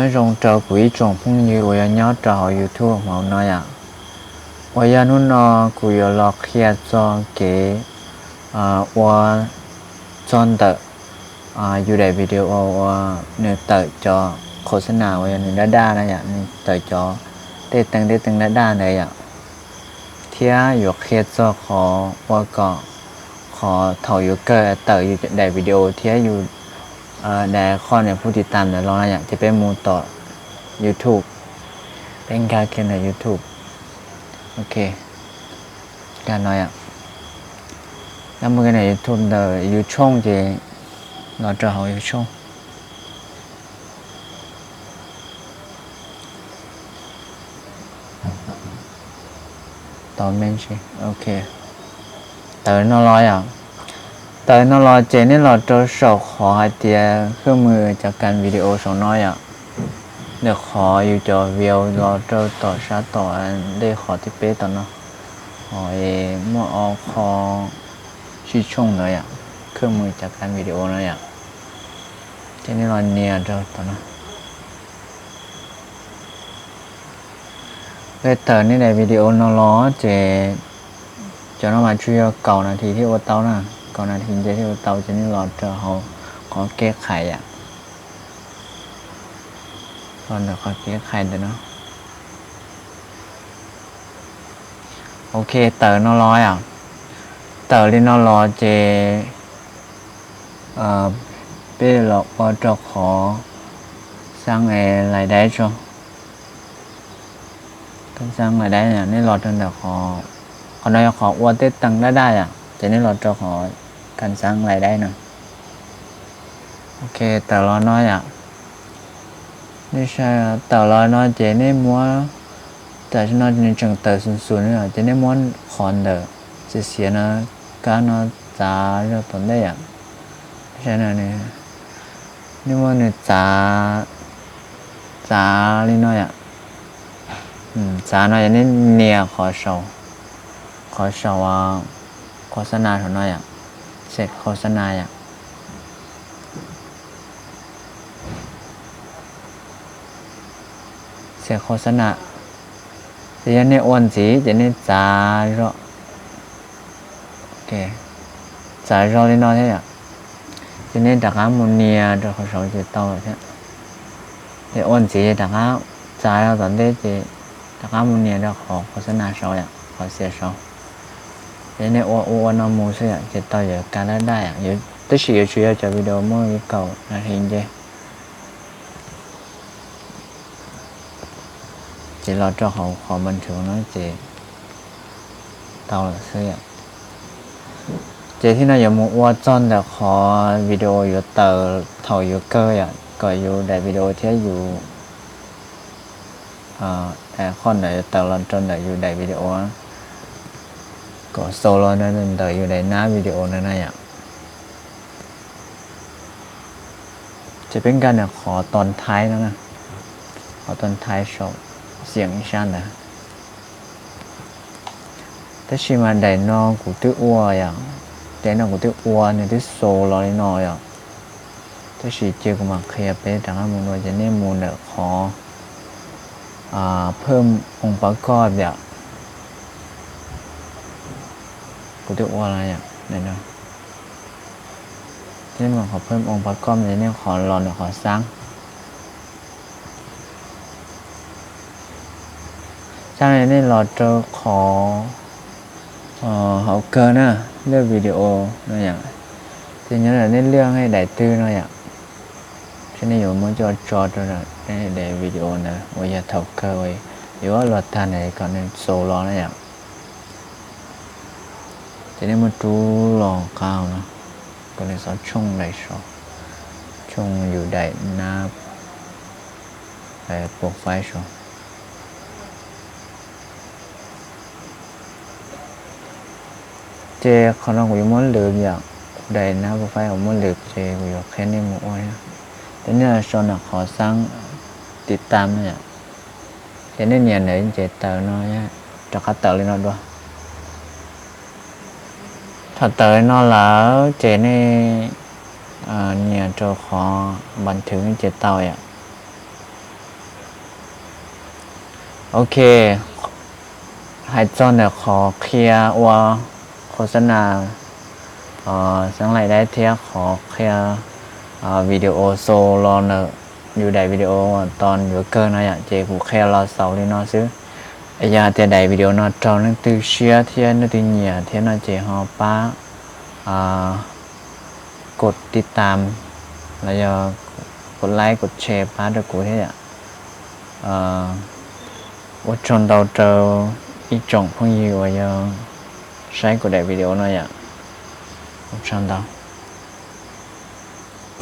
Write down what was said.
nhớ rong trâu quỷ trồng phong như tôi nhớ trâu YouTube màu nói à tôi nhớ nó cũng có lọt kia cho cái qua chọn tờอยู่ในวิดีโอเนี่ยเติร์จอโฆษณาไว้ในด้านๆนะอย่างนี้เติร์จอได้ตั้งด้านๆเลยอ่ะเที่ยอยู่เคสจอขอว่าก็ขอถอยอยู่เกิดเติร์อยู่ในวิดีโอเที่ยอยู่ในข้อเนี่ยผู้ติดตามเนี่ยลองนะอย่างที่เป็นมูลต่อ YouTube เป็นการเขียนใน YouTube โอเคการน้อยอ่ะแล้วเมื่อใน YouTube เดี๋ยวอยู่ช่องจะเราจะเอาอยู่ช่องต่อเมนชิโอเคเต๋อน่าร้อยอ่ะเต๋อน่าร้อยเจนี่เราจะสอบขอไอเดียเครื่องมือจากการวิดีโอสองน้อยอ่ะเดี๋ยวขออยู่จอวิวเราจะต่อชาร์จต่อได้ขอที่เป๊ะต่อเนาะขอเมื่อเอาขอชี้ช่องเลยอ่ะเครื่องมือจากการวิดีโอเลยอ่ะเจนี่เราเนี่ยจะต่อเนาะเลยเต๋อนี่ในวิดีโอน่าร้อยเจcho nó mà truy cầu là thì thiếu tao nè cầu là thì chỉ thiếu tao cho nên lọt cho họ có cái khai ạ còn được có cái khai được nó ok tờ nó nói à tờ đi nó lo chè bây giờ lọt qua cho khó sang ngày lại đấy cho sang ngày đấy là nên lọt trên được khó còn đây họ qua tới tầng đãได้อ่ะจะนี่เราจะขอการสร้างรายได้นะโอเคแต่เราน้อยอ่ะนี่ใช่แต่เราน้อยเจนี่ม้วนแต่ฉันน้อยในจังเตอร์ส่วนๆนี่อ่ะเจนี่ม้วนคอนเดอร์จะเสียนะการน้อยจ่าเราตอนได้อ่ะใช่นะนี่ม้วนเนี่ยจ่านี่น้อยอ่ะจ่าน้อยนี่เนี่ยขอโชว์ขอชาวโฆษณาเท่านั้นอ่ะเสร็จโฆษณาอ่ะเสร็จโฆษณาจะยันในอ้วนสีจะในจ่ารอโอเคจ่ารอที่น้อยใช่ไหมจะในดักอามูเนียจะเขาชอบจะโตใช่ในอ้วนสีดักอาจ่าเราตอนนี้จะดักอามูเนียจะขอโฆษณาชาวอ่ะขอเสียชาวในอ้วนน้ำมูใช่ไหมจะต่อจากการได้อ่ะอยู่ที่สิ่งที่จะวิดีโอเมื่อเก่านาทีเดียวจะเราจะขอบันทึกน้อยจะต่อใช่ไหมจะที่นั่นอยู่มัวจอนแต่ขอวิดีโออยู่เตอถอยอยู่เกย์อ่ะก็อยู่ในวิดีโอที่อยู่แต่ข้อไหนเตอเราจนแต่อยู่ในวิดีโอก็โซโล่นั่นเตออยู่ในหน้าวิดีโอนั่นน่ะจะเป็นการขอตอนท้ายนะขอตอนท้ายโชว์เสียงชันนะแต่ชิมาได้นอกูตื้ออ้วนอย่างได้นอกูตื้ออ้วนเนี่ยที่โซโล่นี่นออย่างแต่ชิเจอกูมาเคลียร์ไปทางมูลว่าจะเนี่ยมูลเนี่ยขอเพิ่มองค์ประกอบอย่างกูตื้ออ้วนอะไรอย่างเนี่ยนะที่มันขอเพิ่มองค์ประกอบในนี้ขอรอนขอสร้างในนี้เราจะขอเขาเกินนะเรื่องวิดีโอนั่นอย่างทีนี้เราเรื่องให้ได้ตื้อนั่นอย่างที่นี่อยู่มันจะจอดในวิดีโอนะว่าจะถกเกยหรือว่าเราทานในก่อนในโซโล่นั่นอย่างทีนี้มันดูหลอกข้าวนะก็เลยสอนช่องได้ช่องอยู่ได้หน้าไปโปรไฟล์ช่องเจเขาลองอยู่ม้วนเหลืองอย่างได้หน้าโปรไฟล์ของม้วนเหลืองเจอยู่แค่นี้หมดเลยแต่เนี่ยชนขอสร้างติดตามเนี่ยเจนี่เนี่ยไหนเจเตอร์น้อยจะคัดเตอร์เลยน้อยด้วยถ้าเตอร์น้อยแล้วเจนี่เนี่ยจะขอบันทึกเจเตอร์อ่ะ โอเคให้จอนเดี๋ยวขอเคลียร์ว่าโฆษณาสังไรได้เทียขอเคลียร์วิดีโอโซลอนอยู่ใดวิดีโอตอนอยู่เกินนะอยากเจกูเคลียร์รอเสาที่นอซื้อไอ้ยาเตียใดวิดีโอนอจอนึกตือเชียเทียนึกตือเหนียเทียนอเจฮอป้ากดติดตามแล้วจะกดไลค์กดแชร์ป้าด้วยกูที่อ่ะว่าจนเราเจออีกจ่องพวกยูว่ายังใช้กดได้วิดีโอหน่อยอ่ะว่าจนเรา